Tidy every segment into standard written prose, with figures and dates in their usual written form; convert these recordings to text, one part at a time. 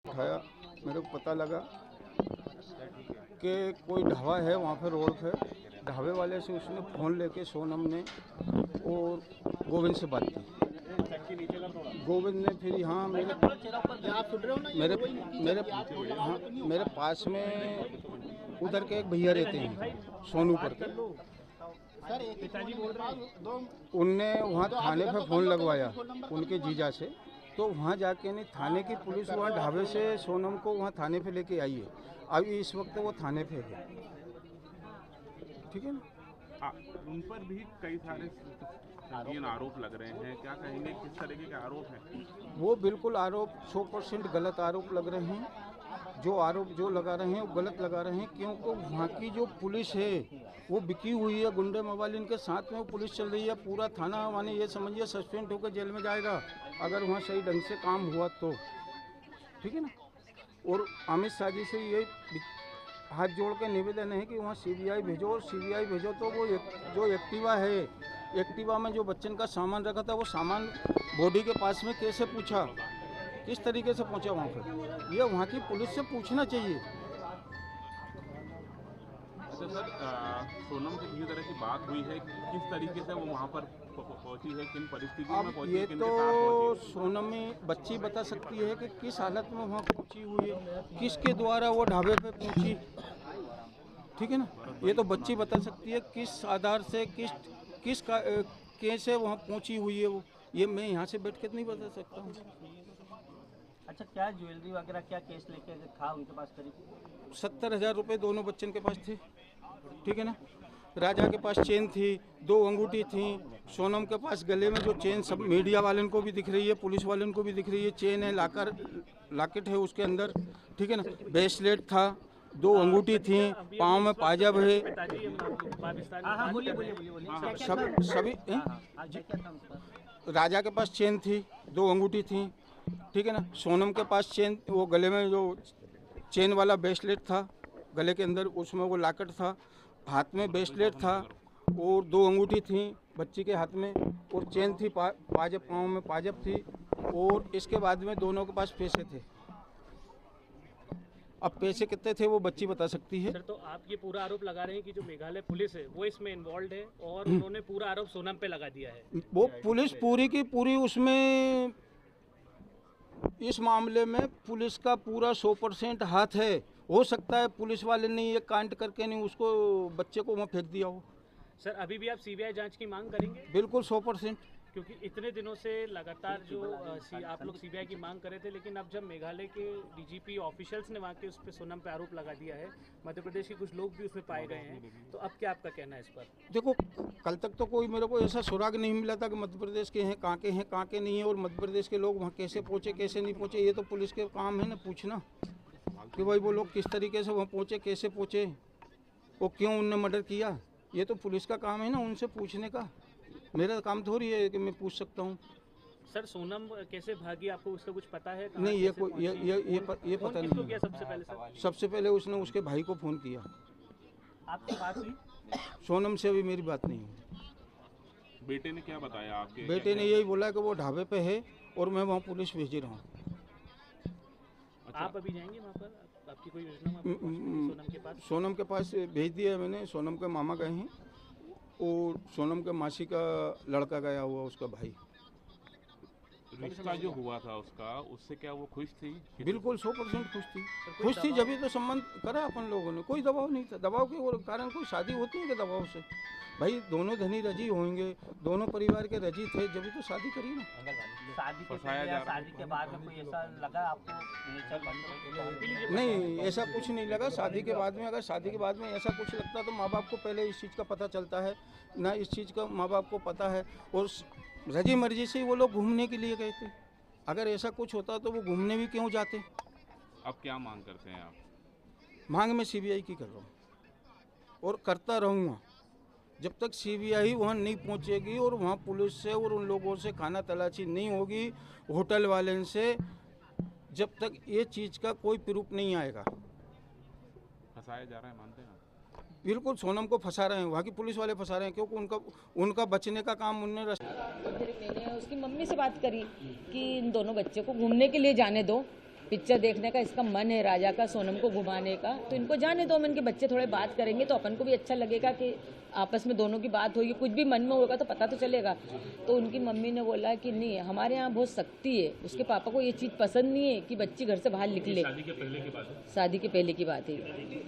उठाया, मेरे को पता लगा कि कोई ढाबा है वहाँ पे रोड पे। ढाबे वाले से उसने फ़ोन लेके सोनम ने और गोविंद से बात की। गोविंद ने फिर यहाँ मेरे मेरे पास में उधर के एक भैया रहते हैं सोनू करके, उनने वहाँ थाने पे फ़ोन लगवाया उनके जीजा से। तो वहाँ जाके नहीं, थाने की पुलिस वहाँ ढाबे से सोनम को वहाँ थाने पे लेके आई है। अभी इस वक्त वो थाने पे है, ठीक है ना। उन पर भी कई सारे आरोप लग रहे हैं, क्या कहेंगे, किस तरीके के आरोप हैं? वो बिल्कुल आरोप 100% गलत आरोप लग रहे हैं। जो आरोप जो लगा रहे हैं वो गलत लगा रहे हैं, क्योंकि वहाँ की जो पुलिस है वो बिकी हुई है, गुंडे मवालिन के साथ में वो पुलिस चल रही है। पूरा थाना माने ये समझिए सस्पेंड होकर जेल में जाएगा अगर वहाँ सही ढंग से काम हुआ तो, ठीक है ना। और अमित शाह जी से ये हाथ जोड़ के निवेदन है कि वहाँ सीबीआई भेजो, और सीबीआई भेजो तो वो जो एक्टिवा है, एक्टिवा में जो बच्चन का सामान रखा था वो सामान बॉडी के पास में कैसे पूछा, किस तरीके से पहुंचा वहाँ पर, ये वहाँ की पुलिस से पूछना चाहिए। अच्छा सर, सोनम से किसी तरह की बात हुई है, किस तरीके से वो वहाँ पर पहुंची है, किन परिस्थितियों में पहुंची है, ये किन तो के साथ पहुंची है? सोनम बच्ची बता सकती है कि किस हालत में वहाँ पहुंची हुई है, किसके द्वारा वो ढाबे पे पहुंची, ठीक है ना। ये तो बच्ची बता सकती है किस आधार से किस कैसे वहाँ पहुंची हुई है वो, ये मैं यहाँ से बैठ के नहीं बता सकता हूँ। अच्छा, क्या ज्वेलरी वगैरह क्या केस लेके था उनके पास करीब? 70,000 रुपये दोनों बच्चन के पास थे, ठीक है ना। राजा के पास चेन थी, 2 अंगूठी थी। सोनम के पास गले में जो चेन सब मीडिया वालों को भी दिख रही है, पुलिस वालों को भी दिख रही है, चेन है, लॉकेट है उसके अंदर, ठीक है ना। ब्रेसलेट था, 2 अंगूठी थी, पाँव में पायजाब है, सब सभी। राजा के पास चेन थी, 2 अंगूठी थी, ठीक है ना। सोनम के पास चेन, वो गले में जो चेन वाला ब्रेसलेट था गले के अंदर, उसमें वो लॉकेट था, हाथ में ब्रेसलेट था और 2 अंगूठी थी बच्ची के हाथ में, और चेन थी, पाजेब, पाँव में पाजेब थी। और इसके बाद में दोनों के पास पैसे थे। अब पैसे कितने थे वो बच्ची बता सकती है। सर, तो आप ये पूरा आरोप लगा रहे हैं कि जो मेघालय पुलिस है वो इसमें इन्वॉल्व है और उन्होंने पूरा आरोप सोनम पे लगा दिया है। वो पुलिस पूरी की पूरी उसमें, इस मामले में पुलिस का पूरा 100% हाथ है। हो सकता है पुलिस वाले ने ये कांड करके नहीं उसको बच्चे को वहाँ फेंक दिया हो। सर, अभी भी आप सीबीआई जांच की मांग करेंगे? बिल्कुल 100%। क्योंकि इतने दिनों से लगातार जो आप लोग सीबीआई की मांग कर रहे थे, लेकिन अब जब मेघालय के डीजीपी ऑफिशियल्स ने वहाँ के उस पर सोनम पे आरोप लगा दिया है, मध्य प्रदेश के कुछ लोग भी उसमें पाए गए हैं, तो अब क्या आपका कहना है इस पर? देखो, कल तक तो कोई मेरे को ऐसा सुराग नहीं मिला था कि मध्य प्रदेश के हैं, कहाँ के नहीं है, और मध्य प्रदेश के लोग वहाँ कैसे पहुँचे कैसे नहीं पहुँचे। ये तो पुलिस के काम है ना पूछना कि भाई वो लोग किस तरीके से वहाँ पहुँचे, कैसे पहुँचे, वो क्यों उनने मर्डर किया। ये तो पुलिस का काम है ना उनसे पूछने का, मेरा काम थोड़ी है कि मैं पूछ सकता हूँ। सर, सोनम कैसे भागी, आपको उसका कुछ पता है? नहीं, ये पता नहीं किया सबसे पहले? सर, सबसे पहले उसने उसके भाई को फ़ोन किया। आपकी बात हुई? सोनम से अभी मेरी बात नहीं हुई। बेटे ने क्या बताया आपके? बेटे ने यही बोला कि वो ढाबे पे है और मैं वहाँ पुलिस भेज रहा हूँ। आप अभी जाएंगे वहाँ पर? आपकी कोई योजना सोनम के पास? सोनम के पास भेज दिया है मैंने। सोनम के मामा गए हैं और सोनम के मासी का लड़का गया हुआ, उसका भाई। रिश्ता जो हुआ था उसका, उससे क्या वो खुश थी? बिल्कुल 100% खुश थी जब तो संबंध करा अपन लोगों ने। कोई दबाव नहीं था, दबाव के कारण कोई शादी होती है कि दबाव से। भाई दोनों धनी रजी होंगे, दोनों परिवार के रजी थे जब तो शादी करी ना। शादी के बाद में कोई ऐसा लगा आपको? नहीं, ऐसा कुछ नहीं लगा शादी के बाद में। अगर शादी के बाद में ऐसा कुछ लगता तो माँ बाप को पहले इस चीज़ का पता चलता है ना, इस चीज़ का माँ बाप को पता है, और रजी मर्जी से वो लोग घूमने के लिए गए थे। अगर ऐसा कुछ होता तो वो घूमने भी क्यों जाते। अब क्या मांग करते हैं आप? मांग में सीबीआई की कर रहा हूँ और करता रहूँगा जब तक सीबीआई वहाँ नहीं पहुँचेगी और वहाँ पुलिस से और उन लोगों से खाना तलाशी नहीं होगी, होटल वाले से, जब तक ये चीज़ का कोई प्रूफ नहीं आएगा। फंसाया जा रहा है, मानते हैं आप? बिल्कुल सोनम को फंसा रहे हैं, वहाँ की पुलिस वाले फंसा रहे हैं, क्योंकि उनका बचने का काम उनने। फिर मैंने उसकी मम्मी से बात करी कि इन दोनों बच्चे को घूमने के लिए जाने दो, पिक्चर देखने का इसका मन है राजा का, सोनम को घुमाने का, तो इनको जाने दो। हम इनके बच्चे थोड़े बात करेंगे तो अपन को भी अच्छा लगेगा कि आपस में दोनों की बात होगी, कुछ भी मन में होगा तो पता तो चलेगा। तो उनकी मम्मी ने बोला कि नहीं, हमारे यहाँ बहुत सख्ती है, उसके पापा को ये चीज़ पसंद नहीं है कि बच्ची घर से बाहर निकले। शादी के पहले की बात है? शादी के पहले की बात है।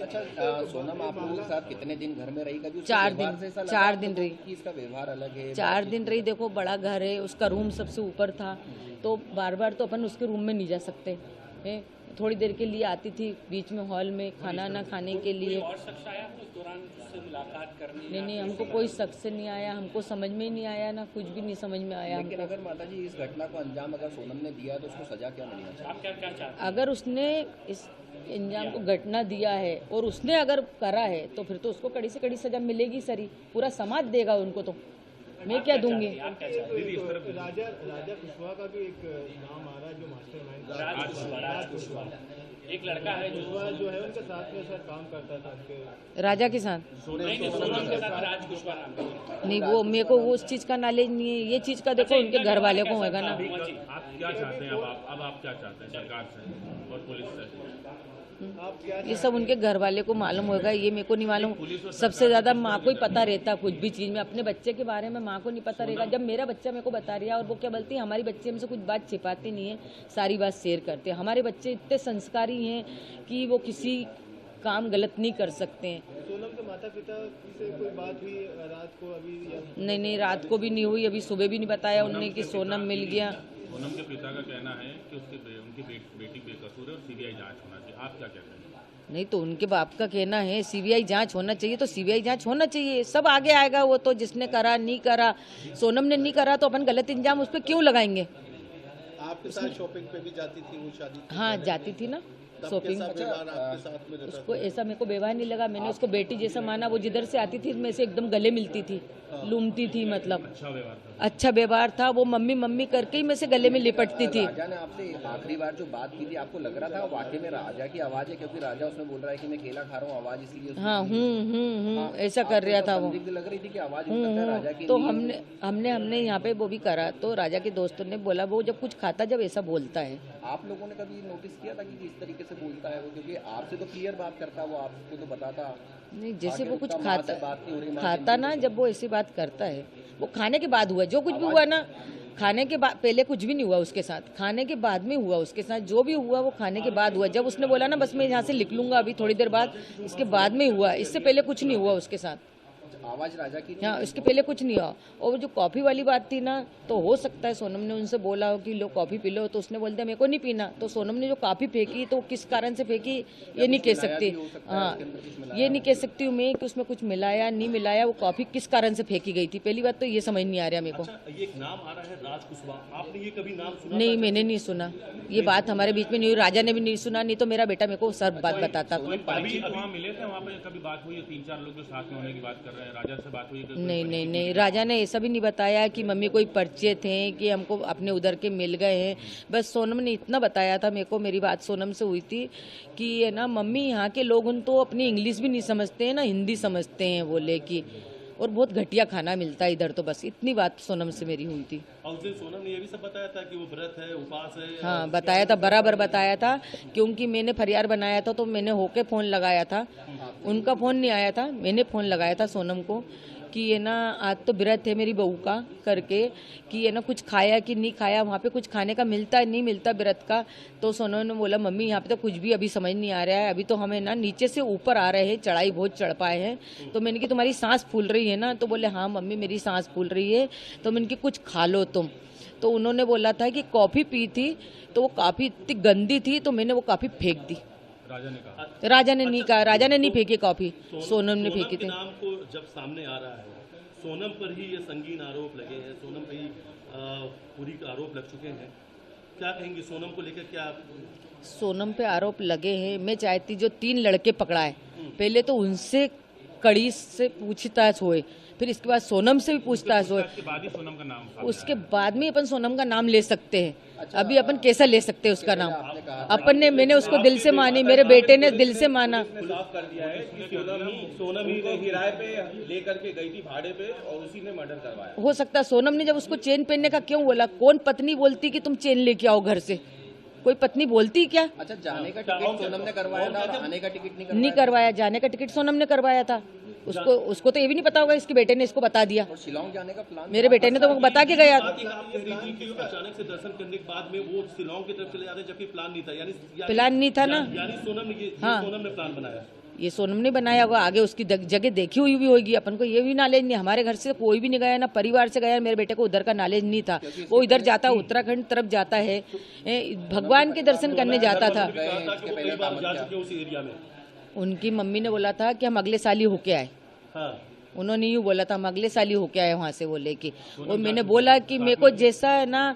अच्छा, सोनम आप लोगों के साथ कितने दिन घर में रही? कभी 4 दिन रही। कि इसका व्यवहार अलग है? 4 दिन रही। देखो बड़ा घर है, उसका रूम सबसे ऊपर था, तो बार बार तो अपन उसके रूम में नहीं जा सकते हैं। थोड़ी देर के लिए आती थी बीच में हॉल में खाना ना खाने के लिए। और शख्स आया उस दौरान उससे मुलाकात करने? नहीं, हमको कोई शख्स नहीं आया, हमको समझ में ही नहीं आया ना, कुछ भी नहीं समझ में आया। लेकिन अगर माता जी इस घटना को अंजाम अगर सोनम ने दिया तो उसको सजा क्या मिलना चाहिए? आप क्या चाहते हैं? अगर उसने इस अंजाम को घटना दिया है और उसने अगर करा है तो फिर तो उसको कड़ी से कड़ी सजा मिलेगी सर ही। पूरा समाज देगा उनको, तो मैं क्या दूंगी? राजा कुशवाहा का भी एक नाम आ रहा है जो मास्टरमाइंड राज कुशवाहा एक लड़का है जो है उनके साथ में सर काम करता था उनके राजा के साथ। सोनम के साथ राज कुशवाहा नाम है। नहीं, वो मेरे को वो उस चीज़ का नॉलेज नहीं है। ये चीज़ का देखो उनके घर वाले को होगा ना। आप क्या चाहते हैं अब आप क्या चाहते हैं सरकार से और पुलिस से? ये सब उनके घर वाले को मालूम होगा, ये मेरे को नहीं मालूम। सबसे ज्यादा माँ को ही पता रहता कुछ भी चीज में। अपने बच्चे के बारे में माँ को नहीं पता रहेगा। जब मेरा बच्चा मेरे को बता रहा है, और वो क्या बोलती है, हमारी बच्चे हमसे कुछ बात छिपाती नहीं है, सारी बात शेयर करते हैं। हमारे बच्चे इतने संस्कारी हैं कि वो किसी काम गलत नहीं कर सकते हैं। सोनम के माता पिता से कोई बात हुई रात को अभी? नहीं, रात को भी नहीं हुई, अभी सुबह भी नहीं बताया उनने कि सोनम मिल गया। सोनम के पिता का कहना है कि उनकी बेटी बेकसूर है और सीबीआई जांच होना चाहिए। आप क्या कहते हैं? नहीं, तो उनके बाप का कहना है सीबीआई जांच होना चाहिए, तो सीबीआई जांच होना चाहिए। सब आगे आएगा, वो तो जिसने करा नहीं करा। सोनम ने नहीं करा तो अपन गलत इंजाम उस पर क्यों लगाएंगे? आपके साथ शॉपिंग पे भी जाती थी वो शादी? हाँ, जाती थी ना शॉपिंग। उसको ऐसा मेरे को व्यवहार नहीं लगा। मैंने उसको बेटी जैसा माना। वो जिधर से आती थी मैं से एकदम गले मिलती थी, लूमती थी, मतलब अच्छा व्यवहार था। वो मम्मी मम्मी करके ही मैं से गले में लिपटती थी। राजा ने आपसे आखिरी बार जो बात की थी, आपको लग रहा था वाकई में राजा की आवाज है? क्योंकि राजा उसमें बोल रहा है कि मैं केला खा रहा हूँ, आवाज इसलिए। हाँ, ऐसा कर रहा था वो। लग रही थी कि आवाज राजा की। तो हमने यहाँ पे वो भी करा, तो राजा के दोस्तों ने बोला वो जब कुछ खाता जब ऐसा बोलता है। आप लोगों ने कभी नोटिस किया था कि किस तरीके से बोलता है वो? क्योंकि आपसे तो क्लियर बात करता, वो आपको तो बताता नहीं। जैसे वो कुछ खाता ना, जब वो ऐसी बात करता है, वो खाने के बाद हुआ जो कुछ भी हुआ ना। खाने के बाद पहले कुछ भी नहीं हुआ उसके साथ, खाने के बाद में हुआ उसके साथ। जो भी हुआ वो खाने के बाद हुआ। जब उसने बोला ना बस मैं यहाँ से लिख लूंगा अभी थोड़ी देर बाद, इसके बाद में हुआ। इससे पहले कुछ नहीं हुआ उसके साथ। आवाज राजा की? हाँ, इसके पहले कुछ नहीं हुआ। और जो कॉफी वाली बात थी ना, तो हो सकता है सोनम ने उनसे बोला हो कि लो कॉफी पी लो, तो उसने बोल दिया मेरे को नहीं पीना। तो सोनम ने जो कॉफी फेंकी तो किस कारण से फेंकी ये नहीं कह सकती। हाँ, ये नहीं कह सकती हूँ मैं कि उसमें कुछ मिलाया नहीं मिलाया। वो कॉफी किस कारण से फेंकी गई थी, पहली बात तो ये समझ नहीं आ रहा मेरे को। ये एक नाम आ रहा है राज कुशवाहा, आपने ये कभी नाम सुना? नहीं, मैंने नहीं सुना। ये बात हमारे बीच में नहीं हुई। राजा ने भी नहीं सुना, नहीं तो मेरा बेटा मेरे को सब बात बताता। वहाँ मिले थे, वहाँ पे कभी बात हुई? 3-4 लोग जो साथ में होने की बात कर रहे हैं, राजा से बात हुई? नहीं, राजा ने ऐसा भी नहीं बताया कि मम्मी कोई परिचय थे कि हमको अपने उधर के मिल गए हैं। बस सोनम ने इतना बताया था मेरे को, मेरी बात सोनम से हुई थी कि है ना मम्मी यहाँ के लोग तो अपनी इंग्लिश भी नहीं समझते हैं ना हिंदी समझते हैं बोले कि, और बहुत घटिया खाना मिलता है इधर। तो बस इतनी बात सोनम से मेरी हुई थी। और उस दिन सोनम ने ये भी सब बताया था कि वो व्रत है, उपास है? हाँ, बताया था, बराबर बताया था। क्योंकि मैंने फरियाद बनाया था तो मैंने होके फ़ोन लगाया था, उनका फ़ोन नहीं आया था। मैंने फ़ोन लगाया था सोनम को कि ये ना आज तो व्रत है मेरी बहू का करके, कि ये ना कुछ खाया कि नहीं खाया, वहाँ पे कुछ खाने का मिलता है नहीं मिलता व्रत का। तो सोनम ने बोला मम्मी यहाँ पे तो कुछ भी अभी समझ नहीं आ रहा है, अभी तो हमें ना नीचे से ऊपर आ रहे हैं, चढ़ाई बहुत चढ़ पाए हैं। तो मैंने कि तुम्हारी सांस फूल रही है ना? तो बोले हाँ मम्मी मेरी सांस फूल रही है। तो मैंने कि कुछ खा लो तुम। तो उन्होंने बोला था कि कॉफ़ी पी थी तो वो काफ़ी इतनी गंदी थी तो मैंने वो कॉफ़ी फेंक दी। राजा ने कहा? राजा ने नहीं कहा, राजा ने नहीं फेंकी कॉफ़ी, सोनम ने फेंकी थी। नाम को जब सामने आ रहा है, सोनम पर ही ये संगीन आरोप लगे हैं, सोनम पर ही पूरी आरोप लग चुके हैं, क्या कहेंगे सोनम को लेकर? क्या सोनम पे आरोप लगे हैं, मैं चाहती जो 3 लड़के पकड़ाए पहले तो उनसे कड़ी से पूछताछ होए, फिर इसके बाद सोनम से भी पूछताछ होए, उसके बाद में अपन सोनम का नाम ले सकते हैं। अभी अपन कैसा ले सकते हैं उसका नाम? अपन ने, मैंने उसको दिल से मानी, मेरे बेटे ने दिल से माना। खुलाफ कर दिया है कि सोनम ही ने किराए पे लेकर के गई थी भाड़े पे और उसी ने मर्डर करवाया। हो सकता है सोनम ने जब उसको चेन पहनने का क्यों बोला, कौन पत्नी बोलती कि तुम चेन लेके आओ घर से? कोई पत्नी बोलती क्या? अच्छा, जाने का टिकट सोनम ने करवाया था और आने का टिकट नहीं करवाया। जाने का टिकट सोनम ने करवाया था। उसको तो ये भी नहीं पता होगा, इसके बेटे ने इसको बता दिया। और शिलोंग जाने का प्लान मेरे बेटे ने तो वो बता के गया। आप कह रही थी कि अचानक से दर्शन करने के बाद में वो शिलोंग की तरफ चले जाते जबकि प्लान नहीं था, यानी प्लान नहीं था ना। यानी सोनम ने हाँ। सोनम ने प्लान बनाया। ये सोनम ने बनाया होगा, आगे उसकी जगह देखी हुई भी होगी। अपन को ये भी नॉलेज नहीं, हमारे घर से कोई भी नहीं गया, ना परिवार से गया। मेरे बेटे को उधर का नॉलेज नहीं था। वो इधर जाता, उत्तराखंड तरफ जाता है, भगवान के दर्शन करने जाता था। उस एरिया में उनकी मम्मी ने बोला था कि हम अगले साल ही होके आए। हाँ। उन्होंने यूँ बोला था हम अगले साल ही होके आए वहाँ से वो लेके। और मैंने बोला कि मेरे को जैसा है ना,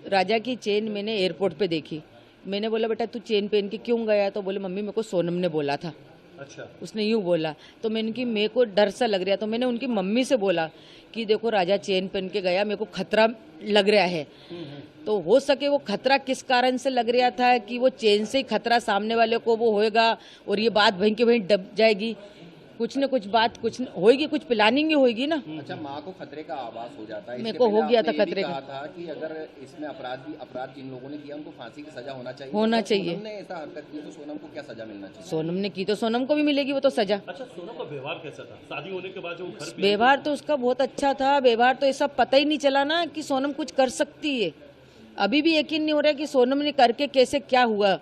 राजा की चेन मैंने एयरपोर्ट पे देखी। मैंने बोला बेटा तू चेन पहन के क्यों गया? तो बोले मम्मी मेरे को सोनम ने बोला था। अच्छा। उसने यूँ बोला तो मैंने कि मेरे को डर सा लग रहा। तो मैंने उनकी मम्मी से बोला कि देखो राजा चेन पहन के गया, मेरे को खतरा लग रहा है। तो हो सके वो खतरा किस कारण से लग रहा था कि वो चेन से ही खतरा सामने वाले को वो होएगा और ये बात वहीं के वहीं दब जाएगी। कुछ न कुछ बात कुछ होएगी, कुछ प्लानिंग ही होएगी ना। अच्छा, माँ को खतरे का आभास हो जाता है। मेरे को हो गया था खतरे का। कहा था कि अगर इसमें अपराध जिन लोगों ने किया उनको फांसी की सजा होना चाहिए। सोनम ने ऐसा हरकत की तो सोनम को क्या सजा मिलना चाहिए? सोनम ने की तो सोनम को भी मिलेगी वो तो सजा। अच्छा, सोनम का व्यवहार कैसा था शादी होने के बाद? जो घर व्यवहार तो उसका बहुत अच्छा था। व्यवहार तो ऐसा पता ही नहीं चला ना कि सोनम कुछ कर सकती है। अभी भी यकीन नहीं हो रहा कि सोनम ने करके कैसे क्या हुआ।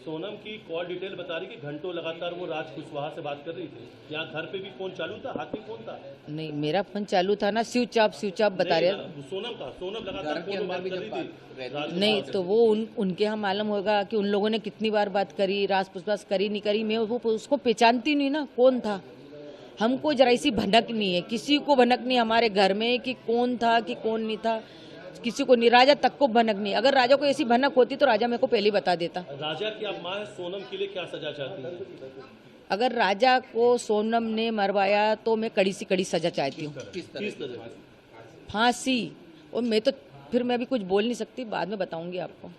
सोनम की कॉल डिटेल बता रही कि घंटों लगातार वो राज कुशवाहा से बात कर रही थी। यहाँ घर पे भी फोन चालू था, हाथ में फोन था? नहीं, मेरा फोन चालू था ना, स्विच ऑफ बता रहे। सोनम लगातार फोन पे बात कर रही थी। नहीं तो वो उनके यहाँ मालूम होगा कि उन लोगों ने कितनी बार बात करी, राज पुछताछ करी नहीं करी। मैं वो उसको पहचानती नहीं ना कौन था। हमको जरा सी भनक नहीं है, किसी को भनक नहीं हमारे घर में कि कौन था कि कौन नहीं था, किसी को नहीं। राजा तक को भनक नहीं। अगर राजा को ऐसी भनक होती तो राजा मेरे को पहले ही बता देता। राजा की आप मां है, सोनम के लिए क्या सजा चाहती है? अगर राजा को सोनम ने मरवाया तो मैं कड़ी से कड़ी सजा चाहती हूँ। किस तरह? फांसी। और मैं तो फिर मैं भी कुछ बोल नहीं सकती, बाद में बताऊंगी आपको।